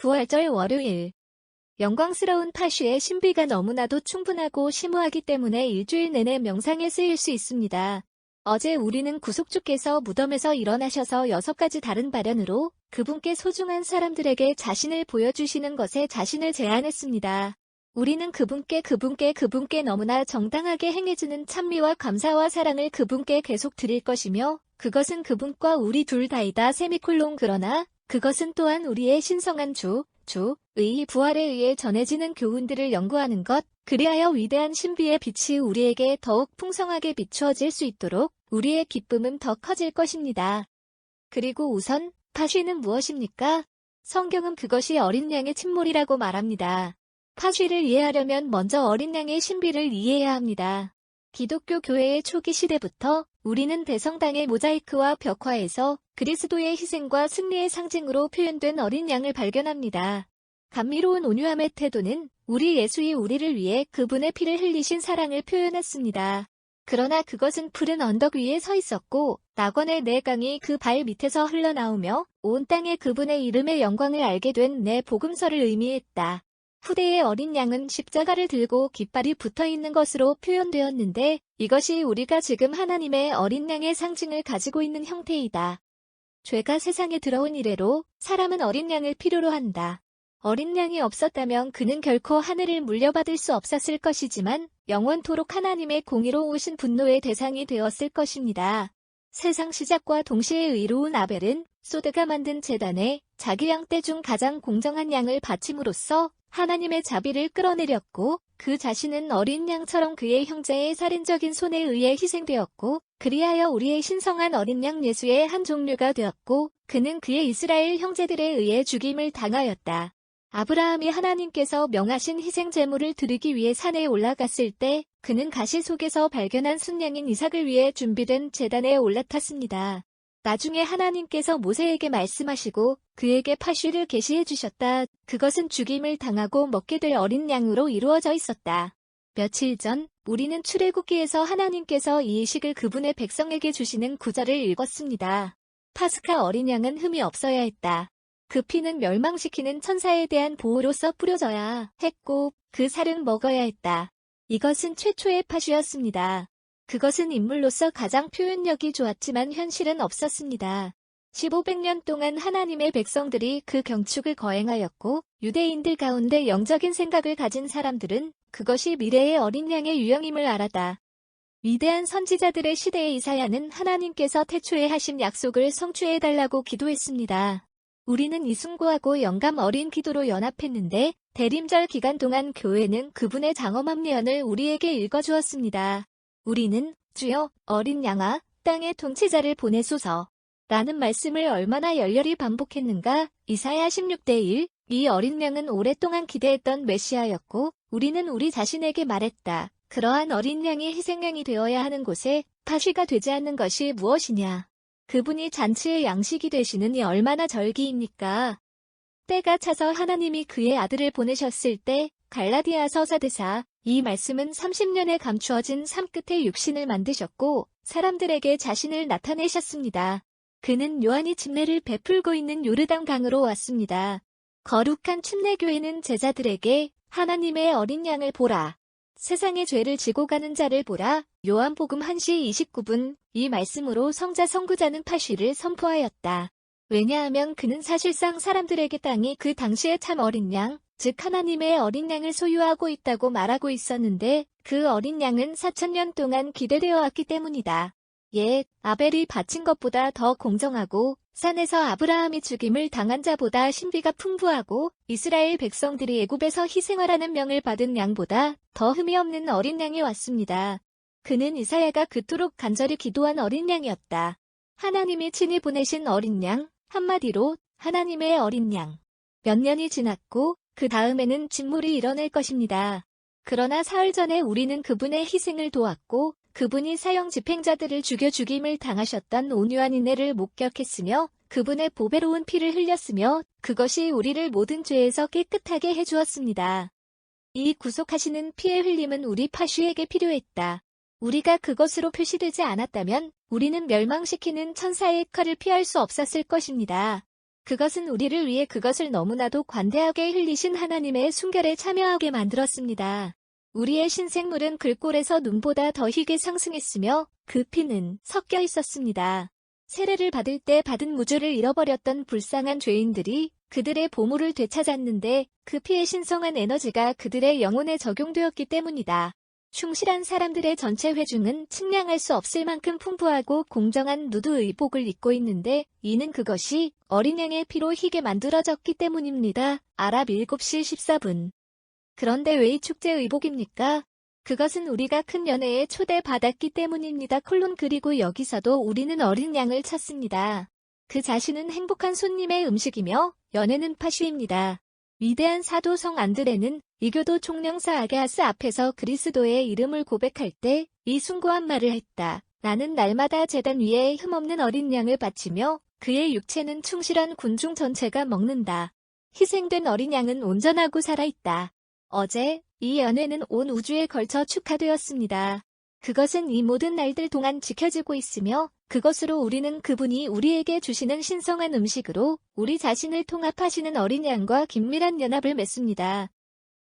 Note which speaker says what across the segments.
Speaker 1: 부활절 월요일. 영광스러운 파쉬의 신비가 너무나도 충분하고 심오하기 때문에 일주일 내내 명상에 쓰일 수 있습니다. 어제 우리는 구속주께서 무덤에서 일어나셔서 6가지 다른 발현으로 그분께 소중한 사람들에게 자신을 보여주시는 것에 자신을 제안했습니다. 우리는 그분께 너무나 정당하게 행해주는 찬미와 감사와 사랑을 그분께 계속 드릴 것이며 그것은 그분과 우리 둘 다이다. 그러나 그것은 또한 우리의 신성한 주의 부활에 의해 전해지는 교훈들을 연구하는 것, 그리하여 위대한 신비의 빛이 우리에게 더욱 풍성하게 비추어질 수 있도록 우리의 기쁨은 더 커질 것입니다. 그리고 우선 파쉬는 무엇입니까? 성경은 그것이 어린 양의 침몰이라고 말합니다. 파쉬를 이해하려면 먼저 어린 양의 신비를 이해해야 합니다. 기독교 교회의 초기 시대부터 우리는 대성당의 모자이크와 벽화에서 그리스도의 희생과 승리의 상징으로 표현된 어린 양을 발견합니다. 감미로운 온유함의 태도는 우리 예수이 우리를 위해 그분의 피를 흘리신 사랑을 표현했습니다. 그러나 그것은 푸른 언덕 위에 서 있었고 낙원의 내 강이 그 발 밑에서 흘러나오며 온 땅에 그분의 이름의 영광을 알게 된 내 복음서를 의미했다. 후대의 어린 양은 십자가를 들고 깃발이 붙어있는 것으로 표현되었는데 이것이 우리가 지금 하나님의 어린 양의 상징을 가지고 있는 형태이다. 죄가 세상에 들어온 이래로 사람은 어린 양을 필요로 한다. 어린 양이 없었다면 그는 결코 하늘을 물려받을 수 없었을 것이지만 영원토록 하나님의 공의로우신 분노의 대상이 되었을 것입니다. 세상 시작과 동시에 의로운 아벨은 소드가 만든 제단에 자기 양떼 중 가장 공정한 양을 바침으로써 하나님의 자비를 끌어내렸고 그 자신은 어린 양처럼 그의 형제의 살인적인 손에 의해 희생되었고 그리하여 우리의 신성한 어린 양 예수의 한 종류가 되었고 그는 그의 이스라엘 형제들에 의해 죽임을 당하였다. 아브라함이 하나님께서 명하신 희생 제물을 드리기 위해 산에 올라갔을 때 그는 가시 속에서 발견한 순양인 이삭을 위해 준비된 제단에 올라탔습니다. 나중에 하나님께서 모세에게 말씀하시고 그에게 파쉬를 계시해 주셨다. 그것은 죽임을 당하고 먹게 될 어린 양으로 이루어져 있었다. 며칠 전 우리는 출애굽기에서 하나님께서 이 의식을 그분의 백성에게 주시는 구절을 읽었습니다. 파스카 어린 양은 흠이 없어야 했다. 그 피는 멸망시키는 천사에 대한 보호로서 뿌려져야 했고 그 살은 먹어야 했다. 이것은 최초의 파쉬였습니다. 그것은 인물로서 가장 표현력이 좋았지만 현실은 없었습니다. 1500년 동안 하나님의 백성들이 그 경축을 거행하였고 유대인들 가운데 영적인 생각을 가진 사람들은 그것이 미래의 어린 양의 유형임을 알았다. 위대한 선지자들의 시대의 이사야는 하나님께서 태초에 하신 약속을 성취해달라고 기도했습니다. 우리는 이 숭고하고 영감 어린 기도로 연합했는데 대림절 기간 동안 교회는 그분의 장엄한 예언을 우리에게 읽어주었습니다. 우리는 주여 어린 양아 땅의 통치자를 보내소서 라는 말씀을 얼마나 열렬히 반복했는가. 이사야 16:1 이 어린 양은 오랫동안 기대했던 메시아였고 우리는 우리 자신에게 말했다. 그러한 어린 양이 희생양이 되어야 하는 곳에 파쉬가 되지 않는 것이 무엇이냐. 그분이 잔치의 양식이 되시느니 얼마나 절기입니까? 때가 차서 하나님이 그의 아들을 보내셨을 때 갈라디아서 4대4 이 말씀은 30년에 감추어진 삶 끝에 육신을 만드셨고 사람들에게 자신을 나타내셨습니다. 그는 요한이 침례를 베풀고 있는 요르단 강으로 왔습니다. 거룩한 침례교회는 제자들에게 하나님의 어린 양을 보라. 세상의 죄를 지고 가는 자를 보라. 요한복음 1시 29분 이 말씀으로 성자 선구자는 파쉬를 선포하였다. 왜냐하면 그는 사실상 사람들에게 땅이 그 당시에 참 어린 양, 즉 하나님의 어린 양을 소유하고 있다고 말하고 있었는데 그 어린 양은 4000년 동안 기대되어 왔기 때문이다. 옛 아벨이 바친 것보다 더 공정하고 산에서 아브라함이 죽임을 당한 자보다 신비가 풍부하고 이스라엘 백성들이 애굽에서 희생하라는 명을 받은 양보다 더 흠이 없는 어린 양이 왔습니다. 그는 이사야가 그토록 간절히 기도한 어린 양이었다. 하나님이 친히 보내신 어린 양, 한마디로 하나님의 어린 양. 몇 년이 지났고 그 다음에는 진물이 일어날 것입니다. 그러나 사흘 전에 우리는 그분의 희생을 도왔고 그분이 사형 집행자들을 죽여 죽임을 당하셨던 온유한 인내를 목격했으며 그분의 보배로운 피를 흘렸으며 그것이 우리를 모든 죄에서 깨끗하게 해주었습니다. 이 구속하시는 피의 흘림은 우리 파쉬에게 필요했다. 우리가 그것으로 표시되지 않았다면 우리는 멸망시키는 천사의 칼을 피할 수 없었을 것입니다. 그것은 우리를 위해 그것을 너무나도 관대하게 흘리신 하나님의 순결에 참여하게 만들었습니다. 우리의 신생물은 글꼴에서 눈보다 더 희게 상승했으며 그 피는 섞여 있었습니다. 세례를 받을 때 받은 무주를 잃어버렸던 불쌍한 죄인들이 그들의 보물을 되찾았는데 그 피의 신성한 에너지가 그들의 영혼에 적용되었기 때문이다. 충실한 사람들의 전체 회중은 측량할 수 없을 만큼 풍부하고 공정한 누드 의복을 입고 있는데 이는 그것이 어린 양의 피로 희게 만들어졌기 때문입니다. 아랍 7시 14분. 그런데 왜 이 축제 의복입니까? 그것은 우리가 큰 연회에 초대받았기 때문입니다. 그리고 여기서도 우리는 어린 양을 찾습니다. 그 자신은 행복한 손님의 음식이며 연회는 파슈입니다. 위대한 사도 성 안드레는 이교도 총령사 아게하스 앞에서 그리스도의 이름을 고백할 때 이 숭고한 말을 했다. 나는 날마다 제단 위에 흠없는 어린 양을 바치며 그의 육체는 충실한 군중 전체가 먹는다. 희생된 어린 양은 온전하고 살아있다. 어제 이 연회는 온 우주에 걸쳐 축하되었습니다. 그것은 이 모든 날들 동안 지켜지고 있으며 그것으로 우리는 그분이 우리에게 주시는 신성한 음식으로 우리 자신을 통합하시는 어린 양과 긴밀한 연합을 맺습니다.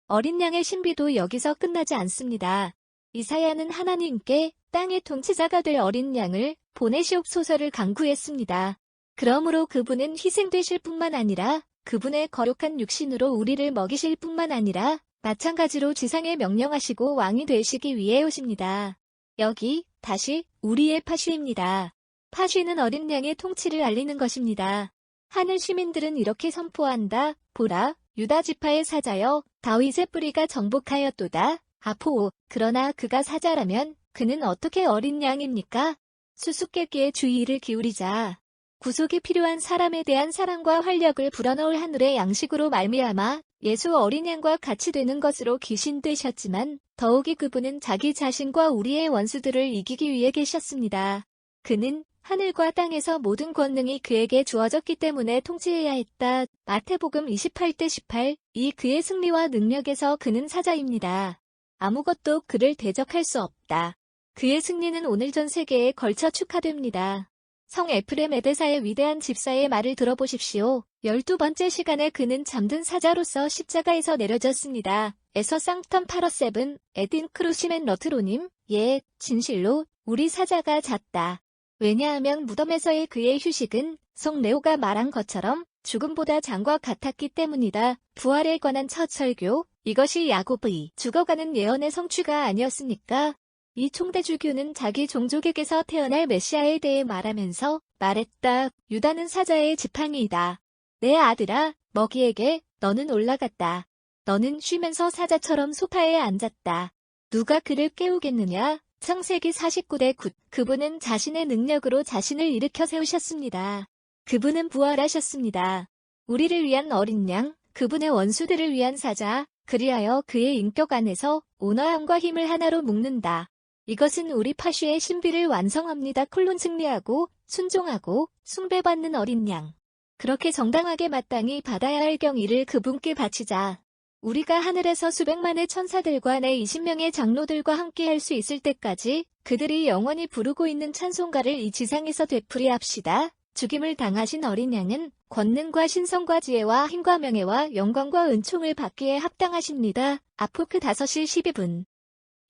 Speaker 1: 어린 양의 신비도 여기서 끝나지 않습니다. 이사야는 하나님께 땅의 통치자가 될 어린 양을 보내시옵소서를 간구했습니다. 그러므로 그분은 희생되실 뿐만 아니라 그분의 거룩한 육신으로 우리를 먹이실 뿐만 아니라 마찬가지로 지상에 명령하시고 왕이 되시기 위해 오십니다. 여기 다시 우리의 파슈입니다. 파슈는 어린 양의 통치를 알리는 것입니다. 하늘 시민들은 이렇게 선포한다. 보라, 유다 지파의 사자여, 다윗의 뿌리가 정복하였도다. 아포, 그러나 그가 사자라면 그는 어떻게 어린 양입니까? 수수께끼에 주의를 기울이자. 구속이 필요한 사람에 대한 사랑과 활력을 불어넣을 하늘의 양식으로 말미암아 예수 어린 양과 같이 되는 것으로 귀신되셨지만 더욱이 그분은 자기 자신과 우리의 원수들을 이기기 위해 계셨습니다. 그는 하늘과 땅에서 모든 권능이 그에게 주어졌기 때문에 통치해야 했다. 마태복음 28대 18. 이 그의 승리와 능력에서 그는 사자입니다. 아무것도 그를 대적할 수 없다. 그의 승리는 오늘 전 세계에 걸쳐 축하됩니다. 성 에프렘 에데사의 위대한 집사의 말을 들어보십시오. 12번째 시간에 그는 잠든 사자로서 십자가에서 내려졌습니다. 에서 쌍턴 파러세븐, 에딘 크루시맨 러트로님, 예, 진실로 우리 사자가 잤다. 왜냐하면 무덤에서의 그의 휴식은 송 레오가 말한 것처럼 죽음보다 장과 같았기 때문이다. 부활에 관한 첫 설교, 이것이 야곱의 죽어가는 예언의 성취가 아니었습니까? 이 총대주교는 자기 종족에게서 태어날 메시아에 대해 말하면서 말했다. 유다는 사자의 지팡이이다. 내 아들아, 먹이에게 너는 올라갔다. 너는 쉬면서 사자처럼 소파에 앉았다. 누가 그를 깨우겠느냐? 창세기 49대 9. 그분은 자신의 능력으로 자신을 일으켜 세우셨습니다. 그분은 부활하셨습니다. 우리를 위한 어린 양, 그분의 원수들을 위한 사자, 그리하여 그의 인격 안에서 온화함과 힘을 하나로 묶는다. 이것은 우리 파슈의 신비를 완성합니다. 승리하고 순종하고 숭배받는 어린 양. 그렇게 정당하게 마땅히 받아야 할 경의를 그분께 바치자. 우리가 하늘에서 수백만의 천사들과 내 20명의 장로들과 함께 할 수 있을 때까지 그들이 영원히 부르고 있는 찬송가를 이 지상에서 되풀이합시다. 죽임을 당하신 어린 양은 권능과 신성과 지혜와 힘과 명예와 영광과 은총을 받기에 합당하십니다. 아포크 5시 12분.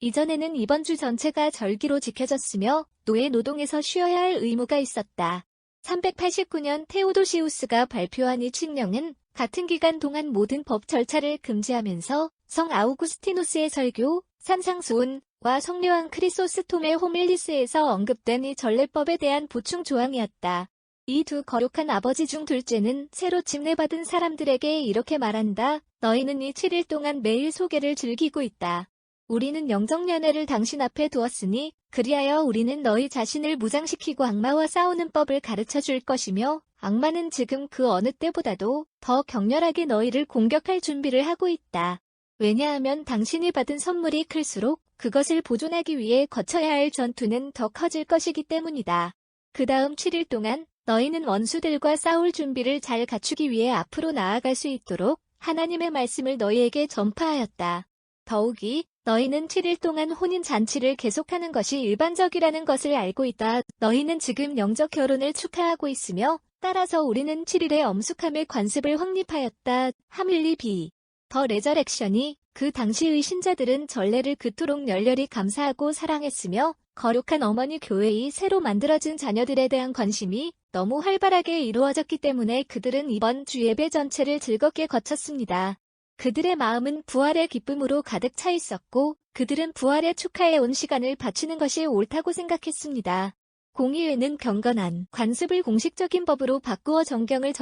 Speaker 1: 이전에는 이번 주 전체가 절기로 지켜졌으며 노예 노동에서 쉬어야 할 의무가 있었다. 389년 테오도시우스가 발표한 이 칙령은 같은 기간 동안 모든 법 절차를 금지하면서 성 아우구스티누스의 설교, 산상수훈과 성녀왕 크리소스톰의 호밀리스에서 언급된 이 전례법에 대한 보충 조항이었다. 이 두 거룩한 아버지 중 둘째는 새로 침례받은 사람들에게 이렇게 말한다. 너희는 이 7일 동안 매일 소개를 즐기고 있다. 우리는 영적연회를 당신 앞에 두었으니 그리하여 우리는 너희 자신을 무장시키고 악마와 싸우는 법을 가르쳐 줄 것이며 악마는 지금 그 어느 때보다도 더 격렬하게 너희를 공격할 준비를 하고 있다. 왜냐하면 당신이 받은 선물이 클수록 그것을 보존하기 위해 거쳐야 할 전투는 더 커질 것이기 때문이다. 그 다음 7일 동안 너희는 원수들과 싸울 준비를 잘 갖추기 위해 앞으로 나아갈 수 있도록 하나님의 말씀을 너희에게 전파하였다. 더욱이 너희는 7일 동안 혼인잔치를 계속하는 것이 일반적이라는 것을 알고 있다. 너희는 지금 영적 결혼을 축하하고 있으며 따라서 우리는 7일의 엄숙함의 관습을 확립하였다. 하밀리 B. 더 레저렉션이 그 당시의 신자들은 전례를 그토록 열렬히 감사하고 사랑했으며 거룩한 어머니 교회의 새로 만들어진 자녀들에 대한 관심이 너무 활발하게 이루어졌기 때문에 그들은 이번 주 예배 전체를 즐겁게 거쳤습니다. 그들의 마음은 부활의 기쁨으로 가득 차 있었고 그들은 부활의 축하에 온 시간을 바치는 것이 옳다고 생각했습니다. 공의회는 경건한 관습을 공식적인 법으로 바꾸어 정경을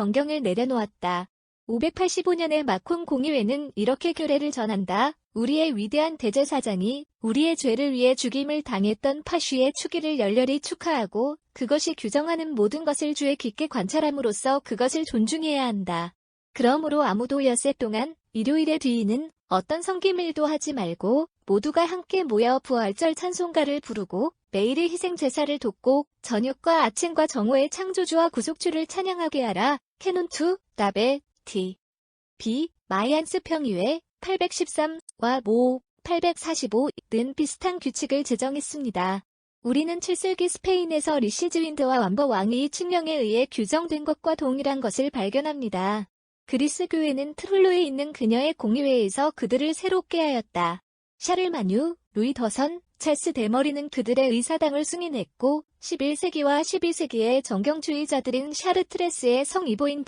Speaker 1: 내려놓았다. 585년에 마콘 공의회는 이렇게 규례를 전한다. 우리의 위대한 대제사장이 우리의 죄를 위해 죽임을 당했던 파쉬의 추기를 열렬히 축하하고 그것이 규정하는 모든 것을 주의 깊게 관찰함으로써 그것을 존중해야 한다. 그러므로 아무도 엿새 동안 일요일의 뒤에는 어떤 성김일도 하지 말고 모두가 함께 모여 부활절 찬송가를 부르고 매일의 희생 제사를 돕고 저녁과 아침과 정오의 창조주와 구속주를 찬양하게 하라. 캐논 2, 라베, T. B. 마이안스 평의회 813와 모 845는 비슷한 규칙을 제정했습니다. 우리는 7세기 스페인에서 리시즈윈드와 완버 왕의 칙령에 의해 규정된 것과 동일한 것을 발견합니다. 그리스 교회는 트룰로에 있는 그녀의 공의회에서 그들을 새롭게 하였다. 샤를마뉴, 루이 더선, 찰스 대머리는 그들의 의사당을 승인했고 11세기와 12세기의 정경주의자들인 샤르트레스의 성이보인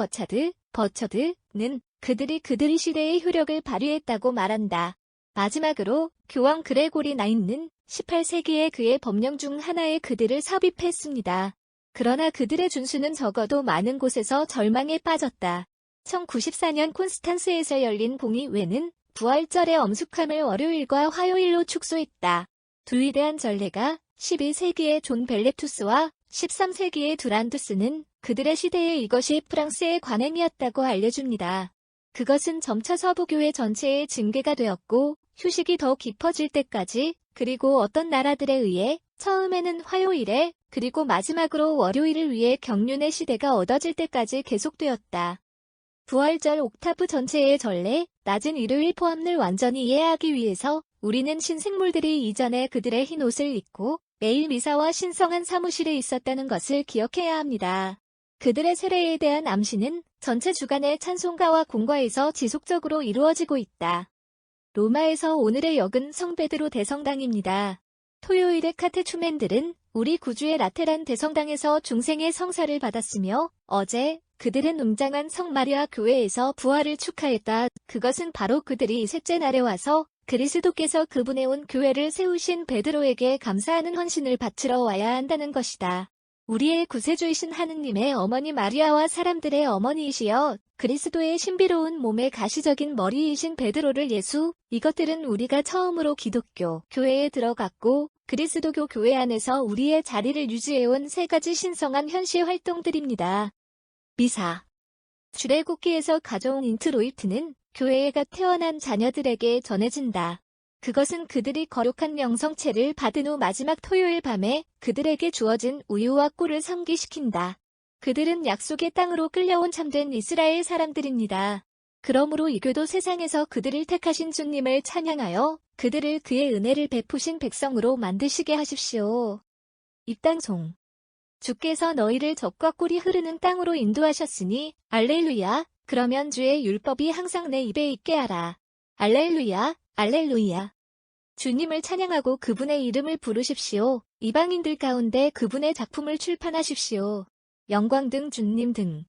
Speaker 1: 버처드는 그들이 시대의 효력을 발휘했다고 말한다. 마지막으로 교황 그레고리 9는 18세기에 그의 법령 중 하나에 그들을 삽입했습니다. 그러나 그들의 준수는 적어도 많은 곳에서 절망에 빠졌다. 1094년 콘스탄스에서 열린 공의회는 부활절의 엄숙함을 월요일과 화요일로 축소했다. 두 위대한 전례가 11세기의 존 벨레투스와 13세기의 두란두스는 그들의 시대에 이것이 프랑스의 관행이었다고 알려줍니다. 그것은 점차 서부교회 전체의 징계가 되었고 휴식이 더 깊어질 때까지 그리고 어떤 나라들에 의해 처음에는 화요일에 그리고 마지막으로 월요일을 위해 경륜의 시대가 얻어질 때까지 계속되었다. 부활절 옥타브 전체의 전례, 낮은 일요일 포함을 완전히 이해하기 위해서 우리는 신생물들이 이전에 그들의 흰 옷을 입고 매일 미사와 신성한 사무실에 있었다는 것을 기억해야 합니다. 그들의 세례에 대한 암시는 전체 주간의 찬송가와 공과에서 지속적으로 이루어지고 있다. 로마에서 오늘의 역은 성베드로 대성당입니다. 토요일의 카테추멘들은 우리 구주의 라테란 대성당에서 중생의 성사를 받았으며 어제 그들은 웅장한 성마리아 교회에서 부활을 축하했다. 그것은 바로 그들이 셋째 날에 와서 그리스도께서 그분의 온 교회를 세우신 베드로에게 감사하는 헌신을 바치러 와야 한다는 것이다. 우리의 구세주이신 하느님의 어머니 마리아와 사람들의 어머니이시여 그리스도의 신비로운 몸의 가시적인 머리이신 베드로를 이것들은 우리가 처음으로 기독교 교회에 들어갔고 그리스도교 교회 안에서 우리의 자리를 유지해온 세 가지 신성한 현시 활동들입니다. 미사. 출애굽기에서 가져온 인트로이트는 교회가 태어난 자녀들에게 전해진다. 그것은 그들이 거룩한 명성체를 받은 후 마지막 토요일 밤에 그들에게 주어진 우유와 꿀을 상기시킨다. 그들은 약속의 땅으로 끌려온 참된 이스라엘 사람들입니다. 그러므로 이교도 세상에서 그들을 택하신 주님을 찬양하여 그들을 그의 은혜를 베푸신 백성으로 만드시게 하십시오. 입단송. 주께서 너희를 젖과 꿀이 흐르는 땅으로 인도하셨으니 알렐루야. 그러면 주의 율법이 항상 내 입에 있게 하라. 알렐루야, 알렐루야. 주님을 찬양하고 그분의 이름을 부르십시오. 이방인들 가운데 그분의 작품을 출판하십시오. 영광 등 주님 등.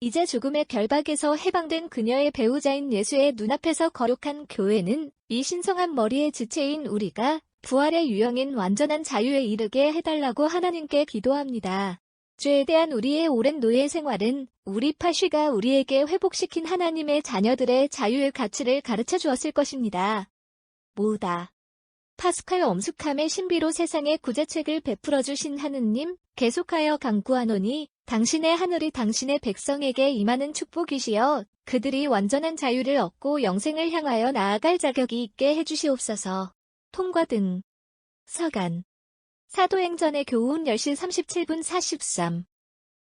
Speaker 1: 이제 죽음의 결박에서 해방된 그녀의 배우자인 예수의 눈앞에서 거룩한 교회는 이 신성한 머리의 지체인 우리가 부활의 유형인 완전한 자유에 이르게 해달라고 하나님께 기도합니다. 죄에 대한 우리의 오랜 노예 생활은 우리 파쉬가 우리에게 회복시킨 하나님의 자녀들의 자유의 가치를 가르쳐 주었을 것입니다. 모으다. 파스칼 엄숙함의 신비로 세상에 구제책을 베풀어 주신 하느님, 계속하여 간구하노니 당신의 하늘이 당신의 백성에게 임하는 축복이시여 그들이 완전한 자유를 얻고 영생을 향하여 나아갈 자격이 있게 해주시옵소서. 통과 등. 서간. 사도행전의 교훈 10시 37분 43.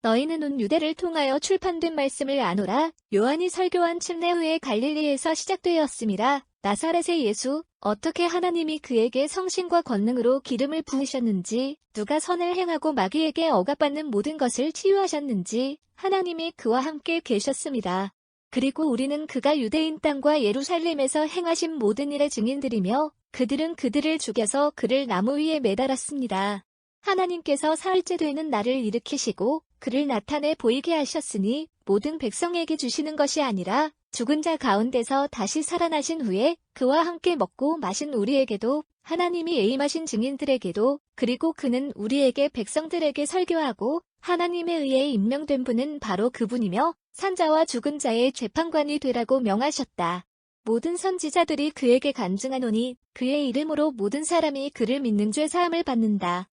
Speaker 1: 너희는 온 유대를 통하여 출판된 말씀을 아노라. 요한이 설교한 침례 후에 갈릴리에서 시작되었음이라. 나사렛의 예수, 어떻게 하나님이 그에게 성신과 권능으로 기름을 부으셨는지, 누가 선을 행하고 마귀에게 억압받는 모든 것을 치유하셨는지 하나님이 그와 함께 계셨습니다. 그리고 우리는 그가 유대인 땅과 예루살렘에서 행하신 모든 일의 증인들이며 그들은 그들을 죽여서 그를 나무 위에 매달았습니다. 하나님께서 사흘째 되는 날을 일으키시고 그를 나타내 보이게 하셨으니 모든 백성에게 주시는 것이 아니라 죽은 자 가운데서 다시 살아나신 후에 그와 함께 먹고 마신 우리에게도 하나님이 애임하신 증인들에게도 그리고 그는 우리에게 백성들에게 설교하고 하나님에 의해 임명된 분은 바로 그분이며 산자와 죽은 자의 재판관이 되라고 명하셨다. 모든 선지자들이 그에게 간증하노니 그의 이름으로 모든 사람이 그를 믿는 죄 사함을 받는다.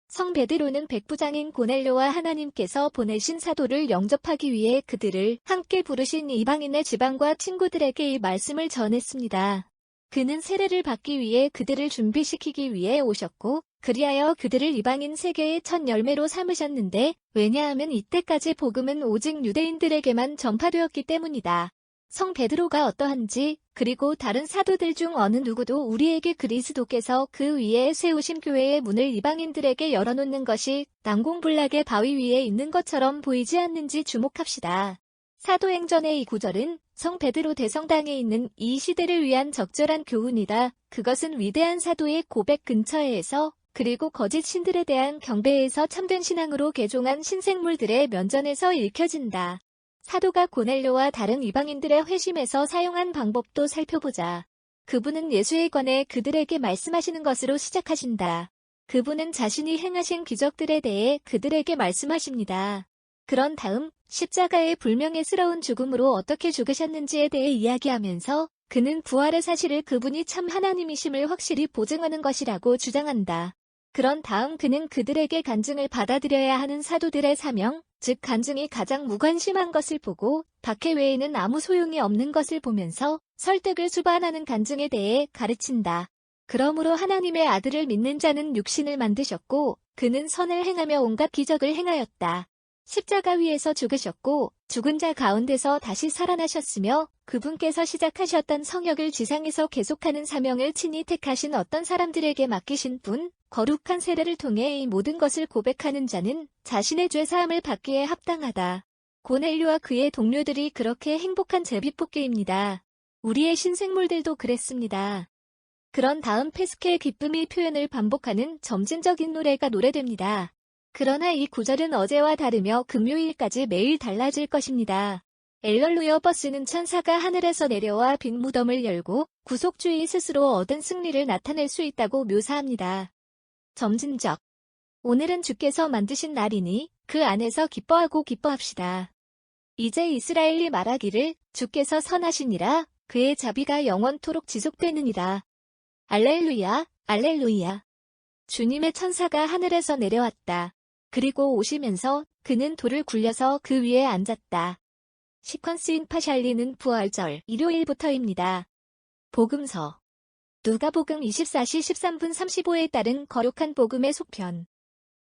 Speaker 1: 성 베드로는 백부장인 고넬료와 하나님께서 보내신 사도를 영접하기 위해 그들을 함께 부르신 이방인의 지방과 친구들에게 이 말씀을 전했습니다. 그는 세례를 받기 위해 그들을 준비시키기 위해 오셨고 그리하여 그들을 이방인 세계의 첫 열매로 삼으셨는데 왜냐하면 이때까지 복음은 오직 유대인들에게만 전파되었기 때문이다. 성 베드로가 어떠한지 그리고 다른 사도들 중 어느 누구도 우리에게 그리스도께서 그 위에 세우신 교회의 문을 이방인들에게 열어놓는 것이 난공불락의 바위 위에 있는 것처럼 보이지 않는지 주목합시다. 사도행전의 이 구절은 성 베드로 대성당에 있는 이 시대를 위한 적절한 교훈이다. 그것은 위대한 사도의 고백 근처에서 그리고 거짓 신들에 대한 경배에서 참된 신앙으로 개종한 신생물들의 면전에서 읽혀진다. 사도가 고넬료와 다른 이방인들의 회심에서 사용한 방법도 살펴보자. 그분은 예수에 관해 그들에게 말씀하시는 것으로 시작하신다. 그분은 자신이 행하신 기적들에 대해 그들에게 말씀하십니다. 그런 다음 십자가의 불명예스러운 죽음으로 어떻게 죽으셨는지에 대해 이야기하면서 그는 부활의 사실을 그분이 참 하나님이심을 확실히 보증하는 것이라고 주장한다. 그런 다음 그는 그들에게 간증을 받아들여야 하는 사도들의 사명, 즉 간증이 가장 무관심한 것을 보고 박해 외에는 아무 소용이 없는 것을 보면서 설득을 수반하는 간증에 대해 가르친다. 그러므로 하나님의 아들을 믿는 자는 육신을 만드셨고 그는 선을 행하며 온갖 기적을 행하였다. 십자가 위에서 죽으셨고 죽은 자 가운데서 다시 살아나셨으며 그분께서 시작하셨던 성역을 지상에서 계속하는 사명을 친히 택하신 어떤 사람들에게 맡기신 분, 거룩한 세례를 통해 이 모든 것을 고백하는 자는 자신의 죄사함을 받기에 합당하다. 고넬료와 그의 동료들이 그렇게 행복한 제비뽑기입니다. 우리의 신생물들도 그랬습니다. 그런 다음 페스케의 기쁨이 표현을 반복하는 점진적인 노래가 노래됩니다. 그러나 이 구절은 어제와 다르며 금요일까지 매일 달라질 것입니다. 엘렐루야 버스는 천사가 하늘에서 내려와 빈 무덤을 열고 구속주의 스스로 얻은 승리를 나타낼 수 있다고 묘사합니다. 점진적. 오늘은 주께서 만드신 날이니 그 안에서 기뻐하고 기뻐합시다. 이제 이스라엘이 말하기를 주께서 선하시니라 그의 자비가 영원토록 지속되느니라. 알렐루야, 알렐루야. 주님의 천사가 하늘에서 내려왔다. 그리고 오시면서 그는 돌을 굴려서 그 위에 앉았다. 시퀀스 인 파샬리는 부활절 일요일부터입니다. 복음서 누가복음 24시 13분 35에 따른 거룩한 복음의 속편.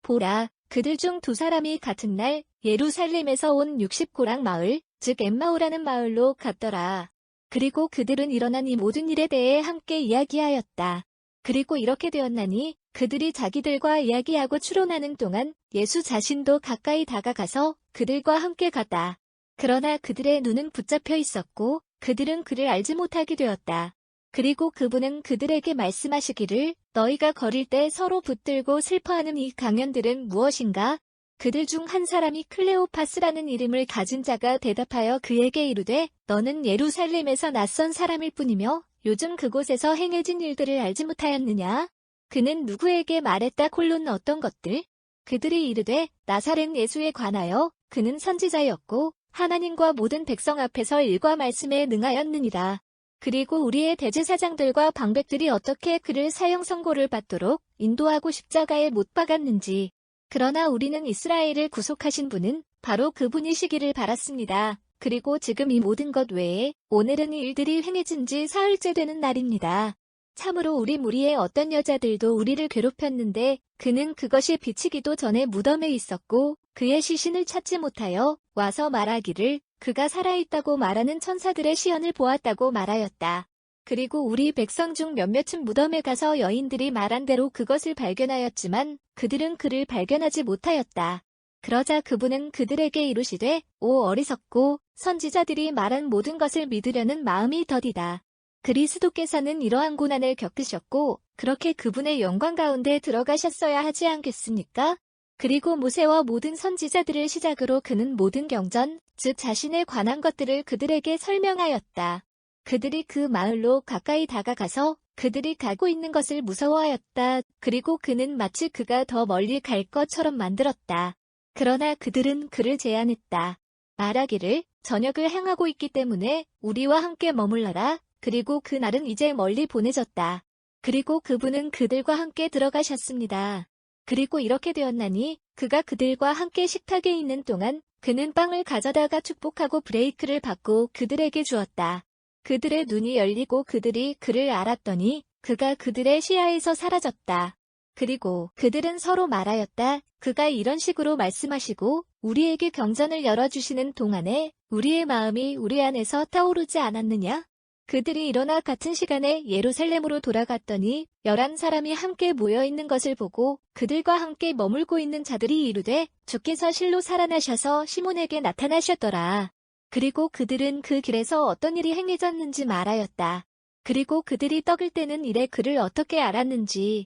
Speaker 1: 보라, 그들 중 두 사람이 같은 날 예루살렘에서 온 60고랑 마을, 즉 엠마오라는 마을로 갔더라. 그리고 그들은 일어난 이 모든 일에 대해 함께 이야기하였다. 그리고 이렇게 되었나니 그들이 자기들과 이야기하고 추론하는 동안 예수 자신도 가까이 다가가서 그들과 함께 갔다. 그러나 그들의 눈은 붙잡혀 있었고 그들은 그를 알지 못하게 되었다. 그리고 그분은 그들에게 말씀하시기를 너희가 걸을 때 서로 붙들고 슬퍼하는 이 강연들은 무엇인가? 그들 중 한 사람이 클레오파스라는 이름을 가진 자가 대답하여 그에게 이르되 너는 예루살렘에서 낯선 사람일 뿐이며 요즘 그곳에서 행해진 일들을 알지 못하였느냐? 그는 누구에게 말했다 콜론 어떤 것들? 그들이 이르되 나사렛 예수에 관하여 그는 선지자였고 하나님과 모든 백성 앞에서 일과 말씀에 능하였느니라. 그리고 우리의 대제사장들과 방백들이 어떻게 그를 사형 선고를 받도록 인도하고 십자가에 못 박았는지. 그러나 우리는 이스라엘을 구속하신 분은 바로 그분이시기를 바랐습니다. 그리고 지금 이 모든 것 외에 오늘은 이 일들이 행해진 지 사흘째 되는 날입니다. 참으로 우리 무리의 어떤 여자들도 우리를 괴롭혔는데 그는 그것이 비치기도 전에 무덤에 있었고 그의 시신을 찾지 못하여 와서 말하기를 그가 살아있다고 말하는 천사들의 시연을 보았다고 말하였다. 그리고 우리 백성 중 몇몇은 무덤에 가서 여인들이 말한 대로 그것을 발견하였지만 그들은 그를 발견하지 못하였다. 그러자 그분은 그들에게 이르시되 오 어리석고 선지자들이 말한 모든 것을 믿으려는 마음이 더디다. 그리스도께서는 이러한 고난을 겪으셨고 그렇게 그분의 영광 가운데 들어가셨어야 하지 않겠습니까? 그리고 모세와 모든 선지자들을 시작으로 그는 모든 경전, 즉 자신에 관한 것들을 그들에게 설명하였다. 그들이 그 마을로 가까이 다가가서 그들이 가고 있는 것을 무서워하였다. 그리고 그는 마치 그가 더 멀리 갈 것처럼 만들었다. 그러나 그들은 그를 제안했다. 말하기를 저녁을 행하고 있기 때문에 우리와 함께 머물러라. 그리고 그 날은 이제 멀리 보내졌다. 그리고 그분은 그들과 함께 들어가셨습니다. 그리고 이렇게 되었나니 그가 그들과 함께 식탁에 있는 동안 그는 빵을 가져다가 축복하고 브레이크를 받고 그들에게 주었다. 그들의 눈이 열리고 그들이 그를 알았더니 그가 그들의 시야에서 사라졌다. 그리고 그들은 서로 말하였다. 그가 이런 식으로 말씀하시고 우리에게 경전을 열어주시는 동안에 우리의 마음이 우리 안에서 타오르지 않았느냐? 그들이 일어나 같은 시간에 예루살렘으로 돌아갔더니 11사람이 함께 모여있는 것을 보고 그들과 함께 머물고 있는 자들이 이르되 주께서 실로 살아나셔서 시몬에게 나타나셨더라. 그리고 그들은 그 길에서 어떤 일이 행해졌는지 말하였다. 그리고 그들이 떡을 떼는 일에 그를 어떻게 알았는지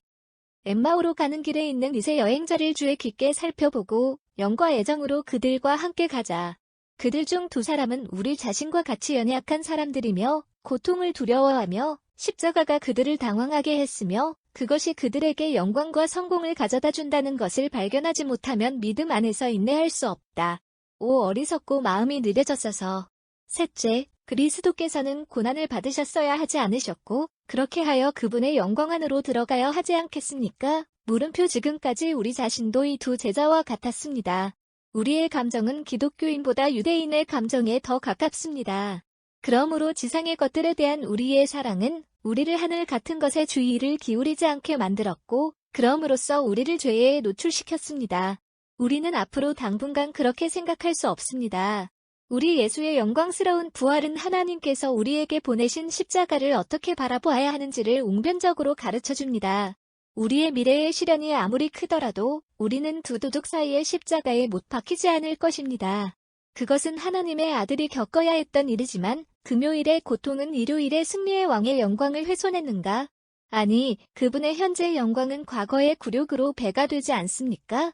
Speaker 1: 엠마오로 가는 길에 있는 이세 여행자를 주의 깊게 살펴보고 영과 애정으로 그들과 함께 가자. 그들 중 2사람은 우리 자신과 같이 연약한 사람들이며 고통을 두려워하며 십자가가 그들을 당황하게 했으며 그것이 그들에게 영광과 성공을 가져다 준다는 것을 발견하지 못하면 믿음 안에서 인내할 수 없다. 오 어리석고 마음이 느려졌어서. 셋째, 그리스도께서는 고난을 받으셨어야 하지 않으셨고 그렇게 하여 그분의 영광 안으로 들어가야 하지 않겠습니까? 물음표 지금까지 우리 자신도 이 2 제자와 같았습니다. 우리의 감정은 기독교인보다 유대인의 감정에 더 가깝습니다. 그러므로 지상의 것들에 대한 우리의 사랑은 우리를 하늘 같은 것에 주의를 기울이지 않게 만들었고 그럼으로써 우리를 죄에 노출시켰습니다. 우리는 앞으로 당분간 그렇게 생각할 수 없습니다. 우리 예수의 영광스러운 부활은 하나님께서 우리에게 보내신 십자가를 어떻게 바라보아야 하는지를 웅변적으로 가르쳐줍니다. 우리의 미래의 시련이 아무리 크더라도 우리는 2 도둑 사이의 십자가에 못 박히지 않을 것입니다. 그것은 하나님의 아들이 겪어야 했던 일이지만 금요일의 고통은 일요일의 승리의 왕의 영광을 훼손했는가? 아니, 그분의 현재의 영광은 과거의 굴욕으로 배가 되지 않습니까?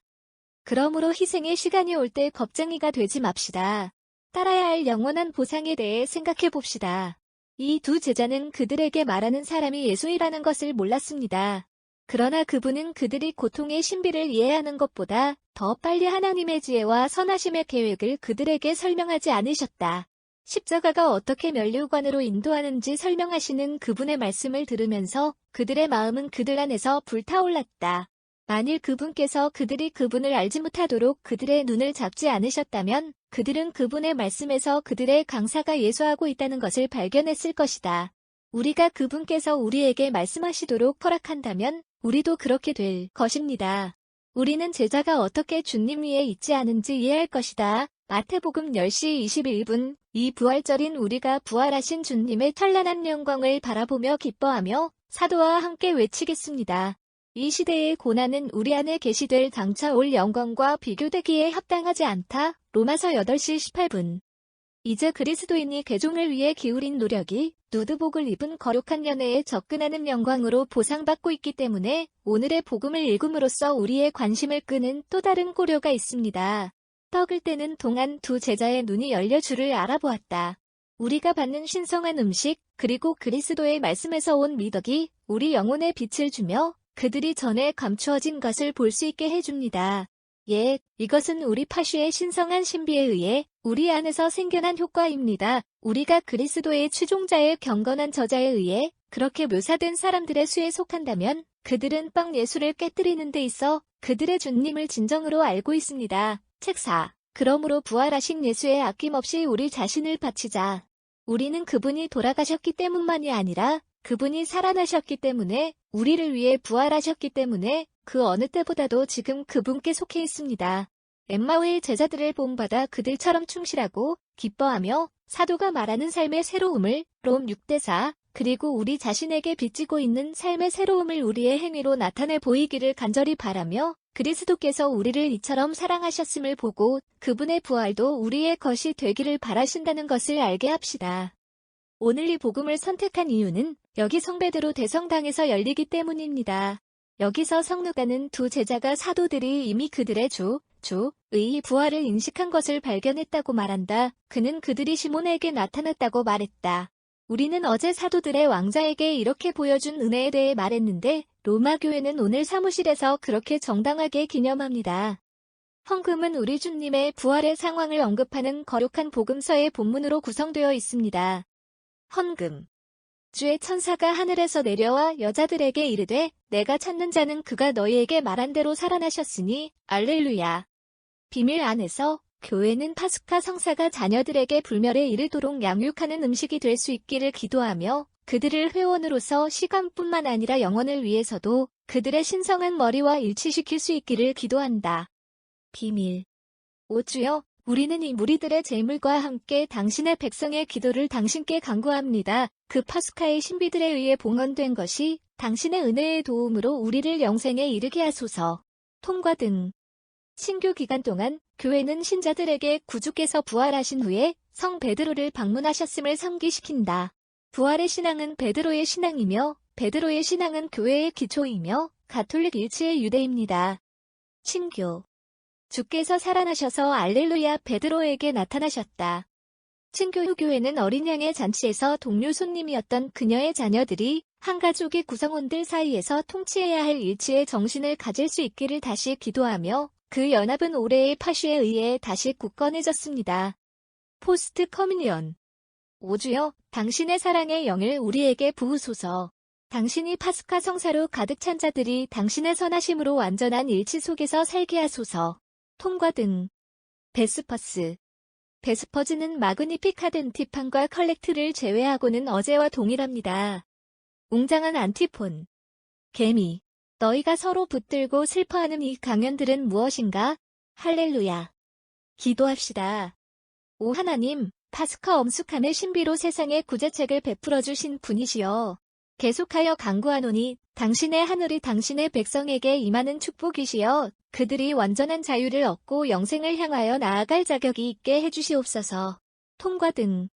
Speaker 1: 그러므로 희생의 시간이 올 때 겁쟁이가 되지 맙시다. 따라야 할 영원한 보상에 대해 생각해 봅시다. 이 2 제자는 그들에게 말하는 사람이 예수이라는 것을 몰랐습니다. 그러나 그분은 그들이 고통의 신비를 이해하는 것보다 더 빨리 하나님의 지혜와 선하심의 계획을 그들에게 설명하지 않으셨다. 십자가가 어떻게 면류관으로 인도하는지 설명하시는 그분의 말씀을 들으면서 그들의 마음은 그들 안에서 불타올랐다. 만일 그분께서 그들이 그분을 알지 못하도록 그들의 눈을 잡지 않으셨다면 그들은 그분의 말씀에서 그들의 강사가 예수하고 있다는 것을 발견했을 것이다. 우리가 그분께서 우리에게 말씀하시도록 허락한다면 우리도 그렇게 될 것입니다. 우리는 제자가 어떻게 주님 위에 있지 않은지 이해할 것이다. 마태복음 10시 21분 이 부활절인 우리가 부활하신 주님의 찬란한 영광을 바라보며 기뻐하며 사도와 함께 외치겠습니다. 이 시대의 고난은 우리 안에 계시될 장차 올 영광과 비교되기에 합당하지 않다. 로마서 8시 18분 이제 그리스도인이 개종을 위해 기울인 노력이 누드복을 입은 거룩한 연회에 접근하는 영광으로 보상받고 있기 때문에 오늘의 복음을 읽음으로써 우리의 관심을 끄는 또 다른 고려가 있습니다. 떡을 떼는 동안 2 제자의 눈이 열려 주를 알아보았다. 우리가 받는 신성한 음식 그리고 그리스도의 말씀에서 온 미덕이 우리 영혼에 빛을 주며 그들이 전에 감추어진 것을 볼 수 있게 해줍니다. 이것은 우리 파슈의 신성한 신비에 의해 우리 안에서 생겨난 효과입니다. 우리가 그리스도의 추종자의 경건한 저자에 의해 그렇게 묘사된 사람들의 수에 속한다면 그들은 빵 예수를 깨뜨리는 데 있어 그들의 주님을 진정으로 알고 있습니다. 책 4. 그러므로 부활하신 예수에 아낌없이 우리 자신을 바치자. 우리는 그분이 돌아가셨기 때문만이 아니라 그분이 살아나셨기 때문에 우리를 위해 부활하셨기 때문에 그 어느 때보다도 지금 그분께 속해 있습니다. 엠마오의 제자들을 본받아 그들처럼 충실하고 기뻐하며 사도가 말하는 삶의 새로움을 롬 6대4 그리고 우리 자신에게 빚지고 있는 삶의 새로움을 우리의 행위로 나타내 보이기를 간절히 바라며 그리스도께서 우리를 이처럼 사랑하셨음을 보고 그분의 부활도 우리의 것이 되기를 바라신다는 것을 알게 합시다. 오늘 이 복음을 선택한 이유는 여기 성베드로 대성당에서 열리기 때문입니다. 여기서 성누가는 두 제자가 사도들이 이미 그들의 주의 부활을 인식한 것을 발견했다고 말한다. 그는 그들이 시몬에게 나타났다고 말했다. 우리는 어제 사도들의 왕자에게 이렇게 보여준 은혜에 대해 말했는데 로마 교회는 오늘 사무실에서 그렇게 정당하게 기념합니다. 헌금은 우리 주님의 부활의 상황을 언급하는 거룩한 복음서의 본문으로 구성되어 있습니다. 헌금. 주의 천사가 하늘에서 내려와 여자들에게 이르되 내가 찾는 자는 그가 너희에게 말한 대로 살아나셨으니 알렐루야. 비밀 안에서 교회는 파스카 성사가 자녀들에게 불멸에 이르도록 양육하는 음식이 될 수 있기를 기도하며 그들을 회원으로서 시간뿐만 아니라 영원을 위해서도 그들의 신성한 머리와 일치시킬 수 있기를 기도한다. 비밀. 오 주여, 우리는 이 무리들의 제물과 함께 당신의 백성의 기도를 당신께 간구합니다. 그 파스카의 신비들에 의해 봉헌된 것이 당신의 은혜의 도움으로 우리를 영생에 이르게 하소서. 통과 등. 신교 기간 동안 교회는 신자들에게 구주께서 부활하신 후에 성 베드로를 방문하셨음을 상기시킨다. 부활의 신앙은 베드로의 신앙이며 베드로의 신앙은 교회의 기초이며 가톨릭 일치의 유대입니다. 신교. 주께서 살아나셔서 알렐루야 베드로에게 나타나셨다. 신교 교회는 어린 양의 잔치에서 동료 손님이었던 그녀의 자녀들이 한 가족의 구성원들 사이에서 통치해야 할 일치의 정신을 가질 수 있기를 다시 기도하며 그 연합은 올해의 파슈에 의해 다시 굳건해졌습니다. 포스트 커뮤니언. 오 주여, 당신의 사랑의 영을 우리에게 부으소서. 당신이 파스카 성사로 가득 찬 자들이 당신의 선하심으로 완전한 일치 속에서 살게 하소서. 통과 등. 베스퍼스. 베스퍼즈는 마그니피카든 티판과 컬렉트를 제외하고는 어제와 동일합니다. 웅장한 안티폰. 개미. 너희가 서로 붙들고 슬퍼하는 이 강연들은 무엇인가? 할렐루야. 기도합시다. 오 하나님, 파스카 엄숙함의 신비로 세상에 구제책을 베풀어 주신 분이시여. 계속하여 간구하노니 당신의 하늘이 당신의 백성에게 임하는 축복이시여 그들이 완전한 자유를 얻고 영생을 향하여 나아갈 자격이 있게 해주시옵소서. 통과 등.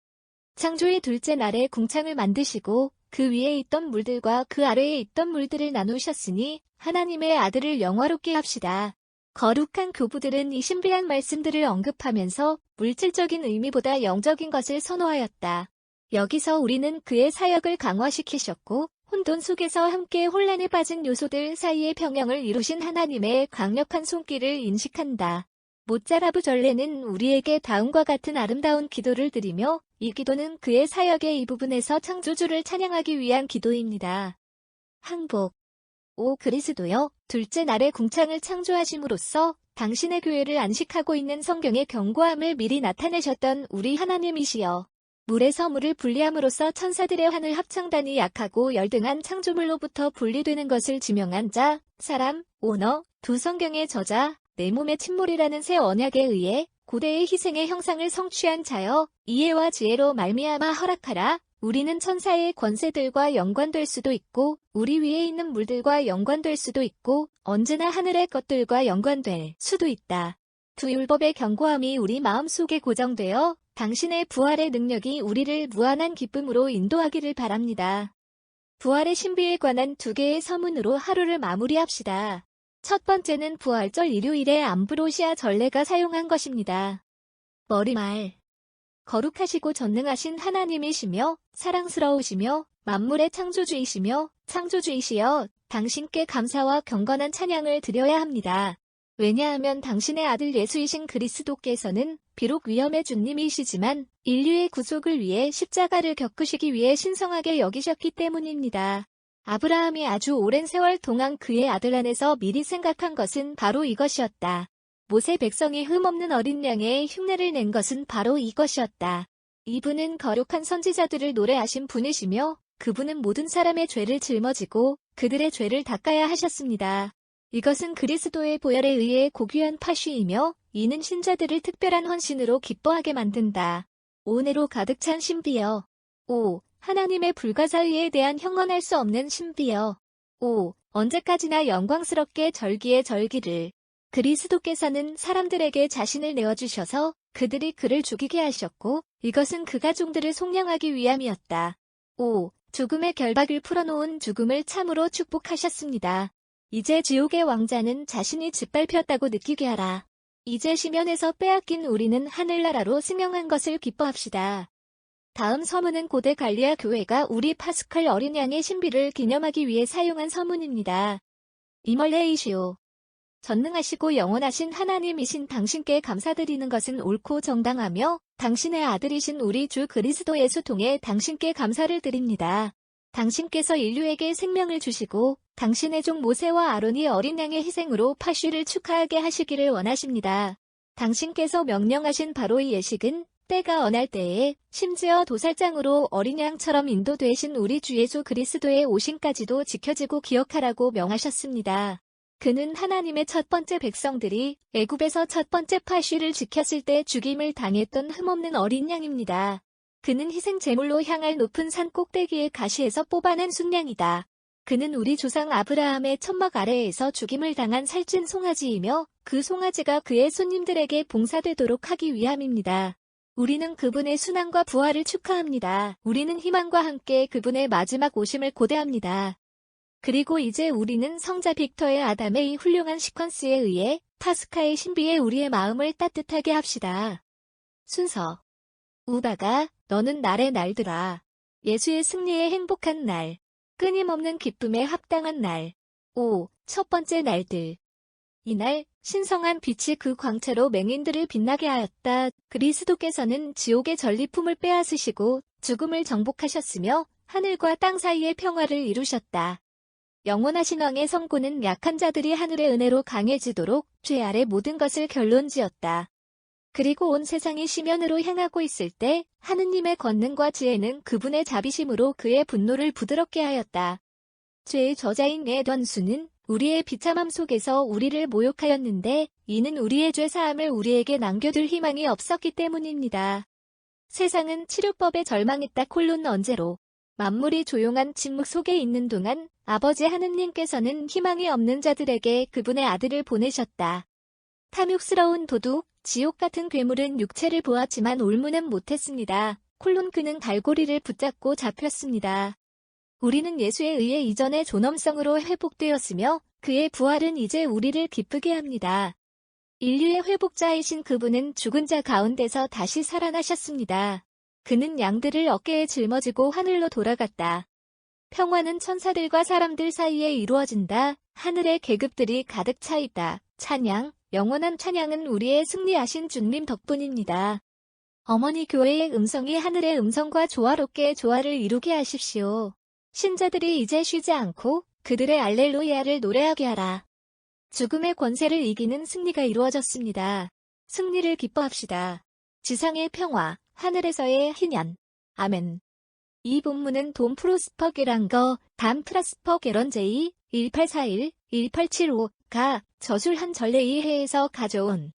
Speaker 1: 창조의 둘째 날에 궁창을 만드시고 그 위에 있던 물들과 그 아래에 있던 물들을 나누셨으니 하나님의 아들을 영화롭게 합시다. 거룩한 교부들은 이 신비한 말씀들을 언급하면서 물질적인 의미보다 영적인 것을 선호하였다. 여기서 우리는 그의 사역을 강화시키셨고 혼돈 속에서 함께 혼란에 빠진 요소들 사이의 평형을 이루신 하나님의 강력한 손길을 인식한다. 모짜라부 전례는 우리에게 다음과 같은 아름다운 기도를 드리며 이 기도는 그의 사역의 이 부분에서 창조주를 찬양하기 위한 기도입니다. 항복. 오 그리스도여, 둘째 날에 궁창을 창조하심으로써 당신의 교회를 안식하고 있는 성경의 견고함을 미리 나타내셨던 우리 하나님이시여. 물에서 물을 분리함으로써 천사들의 하늘 합창단이 약하고 열등한 창조물로부터 분리되는 것을 지명한 자, 사람, 오너, 두 성경의 저자, 내 몸의 침몰이라는 새 언약에 의해 고대의 희생의 형상을 성취한 자여, 이해와 지혜로 말미암아 허락하라. 우리는 천사의 권세들과 연관될 수도 있고 우리 위에 있는 물들과 연관될 수도 있고 언제나 하늘의 것들과 연관될 수도 있다. 두 율법의 견고함이 우리 마음속에 고정되어 당신의 부활의 능력이 우리를 무한한 기쁨으로 인도하기를 바랍니다. 부활의 신비에 관한 두 개의 서문으로 하루를 마무리합시다. 첫 번째는 부활절 일요일에 암브로시아 전례가 사용한 것입니다. 머리말. 거룩하시고 전능하신 하나님이시며 사랑스러우시며 만물의 창조주이시여 당신께 감사와 경건한 찬양을 드려야 합니다. 왜냐하면 당신의 아들 예수이신 그리스도께서는 비록 위험의 주님이시지만 인류의 구속을 위해 십자가를 겪으시기 위해 신성하게 여기셨기 때문입니다. 아브라함이 아주 오랜 세월 동안 그의 아들 안에서 미리 생각한 것은 바로 이것이었다. 모세 백성이 흠없는 어린 양의 흉내를 낸 것은 바로 이것이었다. 이분은 거룩한 선지자들을 노래하신 분이시며 그분은 모든 사람의 죄를 짊어지고 그들의 죄를 닦아야 하셨습니다. 이것은 그리스도의 보혈에 의해 고귀한 파쉬이며 이는 신자들을 특별한 헌신으로 기뻐하게 만든다. 오은혜로 가득 찬 신비여. 오, 하나님의 불가사의에 대한 형언할 수 없는 신비여. 5. 언제까지나 영광스럽게 절기에 절기를. 그리스도께서는 사람들에게 자신을 내어주셔서 그들이 그를 죽이게 하셨고 이것은 그가 종들을 속량하기 위함이었다. 5. 죽음의 결박을 풀어놓은 죽음을 참으로 축복하셨습니다. 이제 지옥의 왕자는 자신이 짓밟혔다고 느끼게 하라. 이제 시면에서 빼앗긴 우리는 하늘나라로 승용한 것을 기뻐합시다. 다음 서문은 고대 갈리아 교회가 우리 파스칼 어린 양의 신비를 기념하기 위해 사용한 서문입니다. 이멀레이시오. 전능하시고 영원하신 하나님이신 당신께 감사드리는 것은 옳고 정당하며 당신의 아들이신 우리 주 그리스도 예수 통해 당신께 감사를 드립니다. 당신께서 인류에게 생명을 주시고 당신의 종 모세와 아론이 어린 양의 희생으로 파슈를 축하하게 하시기를 원하십니다. 당신께서 명령하신 바로 이 예식은 때가 언할 때에 심지어 도살장으로 어린 양처럼 인도되신 우리 주 예수 그리스도의 오심까지도 지켜지고 기억하라고 명하셨습니다. 그는 하나님의 첫 번째 백성들이 애굽에서 첫 번째 파슈를 지켰을 때 죽임을 당했던 흠없는 어린 양입니다. 그는 희생 제물로 향할 높은 산 꼭대기의 가시에서 뽑아낸 순양이다. 그는 우리 조상 아브라함의 천막 아래에서 죽임을 당한 살찐 송아지이며 그 송아지가 그의 손님들에게 봉사되도록 하기 위함입니다. 우리는 그분의 순환과 부활을 축하합니다. 우리는 희망과 함께 그분의 마지막 오심을 고대합니다. 그리고 이제 우리는 성자 빅터의 아담의 이 훌륭한 시퀀스에 의해 파스카의 신비에 우리의 마음을 따뜻하게 합시다. 순서. 우바가 너는 날의 날들아. 예수의 승리의 행복한 날. 끊임없는 기쁨에 합당한 날. 5. 첫 번째 날들. 이날 신성한 빛이 그 광채로 맹인들을 빛나게 하였다. 그리스도께서는 지옥의 전리품을 빼앗으시고 죽음을 정복하셨으며 하늘과 땅 사이의 평화를 이루셨다. 영원하신 왕의 성고는 약한 자들이 하늘의 은혜로 강해지도록 죄 아래 모든 것을 결론지었다. 그리고 온 세상이 시면으로 향하고 있을 때 하느님의 권능과 지혜는 그분의 자비심으로 그의 분노를 부드럽게 하였다. 죄의 저자인 에던수는 우리의 비참함 속에서 우리를 모욕하였는데 이는 우리의 죄 사함을 우리에게 남겨둘 희망이 없었기 때문입니다. 세상은 치료법에 절망했다. 언제로. 만물이 조용한 침묵 속에 있는 동안 아버지 하느님께서는 희망이 없는 자들에게 그분의 아들을 보내셨다. 탐욕스러운 도둑, 지옥 같은 괴물은 육체를 보았지만 올무는 못했습니다. 그는 갈고리를 붙잡고 잡혔습니다. 우리는 예수에 의해 이전의 존엄성으로 회복되었으며 그의 부활은 이제 우리를 기쁘게 합니다. 인류의 회복자이신 그분은 죽은 자 가운데서 다시 살아나셨습니다. 그는 양들을 어깨에 짊어지고 하늘로 돌아갔다. 평화는 천사들과 사람들 사이에 이루어진다. 하늘의 계급들이 가득 차 있다. 찬양, 영원한 찬양은 우리의 승리하신 주님 덕분입니다. 어머니 교회의 음성이 하늘의 음성과 조화롭게 조화를 이루게 하십시오. 신자들이 이제 쉬지 않고 그들의 알렐루야를 노래하게 하라. 죽음의 권세를 이기는 승리가 이루어졌습니다. 승리를 기뻐합시다. 지상의 평화, 하늘에서의 희년. 아멘. 이 본문은 돔 프로스퍼 게랑거, 담 트라스퍼 게런 제이 1841-1875가 저술 한 전례 이해에서 가져온